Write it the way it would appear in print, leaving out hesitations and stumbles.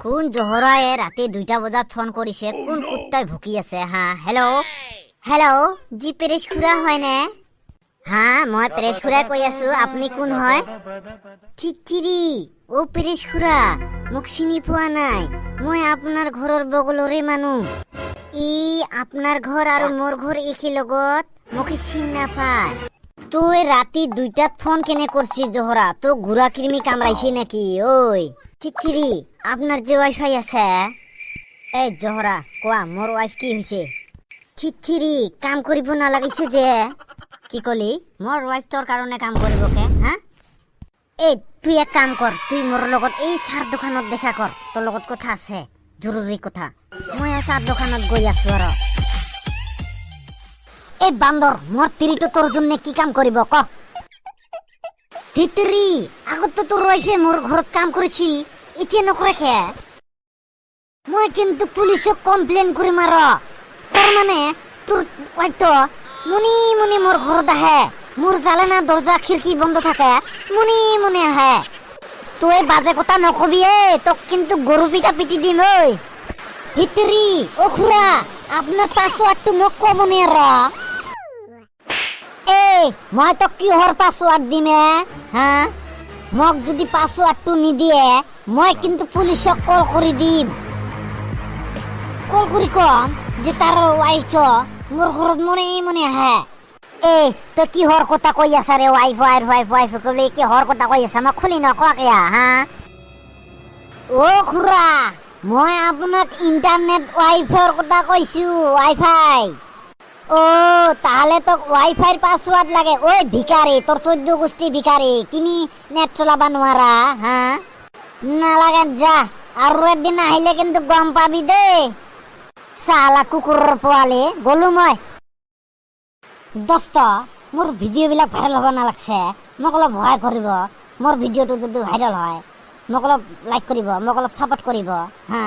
কোন জহৰায়ে ৰাতি 2টা বজাত ফোন কৰিছে? কোন কুত্তাই ভুকি আছে? হা, হেল্ল' হেল্ল', জি পেৰেশ খুৰা হয়নে? হা, মই পেৰেশ খুৰাই কৈ আছো। আপুনি কোন হয়? ঠিকঠিৰি, অ' পেৰেশ খুৰা, মোক চিনি পোৱা নাই? মই আপোনাৰ ঘৰৰ বগলৰে মানুহ। আপোনাৰ ঘৰ আৰু মোৰ ঘৰ একে লগত, মোক চিনি নাপায়। তই ৰাতি 2টাত ফোন কেনে কৰছি জহৰা? তোক ঘোঁৰা কৃমি কামৰাইছে নেকি? ঐ চিঠিৰি, আপনার যে ওয়াইফাই আছে? এই জহরা কোৱা, মোৰ ওয়াইফ কি হৈছে? চিঠিৰি, কাম কৰিব নালাগিছে যে? কি কলি? মোৰ ওয়াইফ তোৰ কাৰণে কাম কৰিব কে? হা, এই তুই এক কাম কৰ, তুই মোৰ লগত এই চাৰ দোকানত দেখা কৰ। তোৰ লগত কথা আছে, জৰুৰী কথা। মই চাৰ দোকানত গৈ আছো আৰু। এই বান্দৰ, মোৰ তিৰিটো তোৰ জন্য কি কাম কৰিব ক? তিৰি, আগতো তোৰ ওয়াইফে মোৰ ঘৰত কাম কৰিছিল, এতিয়া নকৰে কে? মই কিন্তু পুলিচক কমপ্লেইন কৰিম আৰু। তোৰ মানে তোৰ ওয়াইফটো মুনি মুনি মোৰ ঘৰত আহে, মোৰ জালেনা দরজা খিড়কি বন্ধ থাকে, মুনি মুনি আহে। তুই বাজে কথা নকবি, তোক কিন্তু গরু পিটা পিটি দিম। ঐ তিৰি, অ খুৰা, আপনার পাসওয়ার্ডটো মোক কবনে আৰু? মই তোক কিহৰ পাসওয়ার্ড দিমে? হা, মোক যদি পাসওয়ার্ডটো নিদিয়ে মই কিন্তু পুলিচক কল কৰি দিম। কল কৰি কম যে তাৰ ওয়াইফটো মোৰ ঘৰত মনে মনে আহে। তই কিহৰ কথা কৈ আছা ৰে? ওয়াইফ ওয়াইফ ওয়াইফ ওয়াইফ কবি কিহৰ কথা কৈ আছা? মই খুলি নকোৱা কিয়া? হা, অ খুৰা, মই আপোনাক ইন্টাৰনেট ওয়াইফৰ কথা কৈছো, ওয়াইফাই। ও তাহলে তো ওয়াইফাইর পাসওয়ার্ড লাগে। ওই ভিকারি, তোর 14 গোষ্ঠী ভিকারি, কিনি নেট চলাবা নোৱাৰা? হা, নালাগে যা, আৰু একদিন আহিলে কিন্তু গম পাবি দে, চালা কুকুৰৰ পোৱালি। গলো মই। দোস্ত, মোৰ ভিডিঅ' বিলাক ভাইৰেল হ'ব নালাগছে, মোক অলপ সহায় কৰিব। মোৰ ভিডিঅ'টো যদি ভাইৰেল হয় মোক অলপ লাইক কৰিব, মোক অলপ ছাপোৰ্ট কৰিব। হা।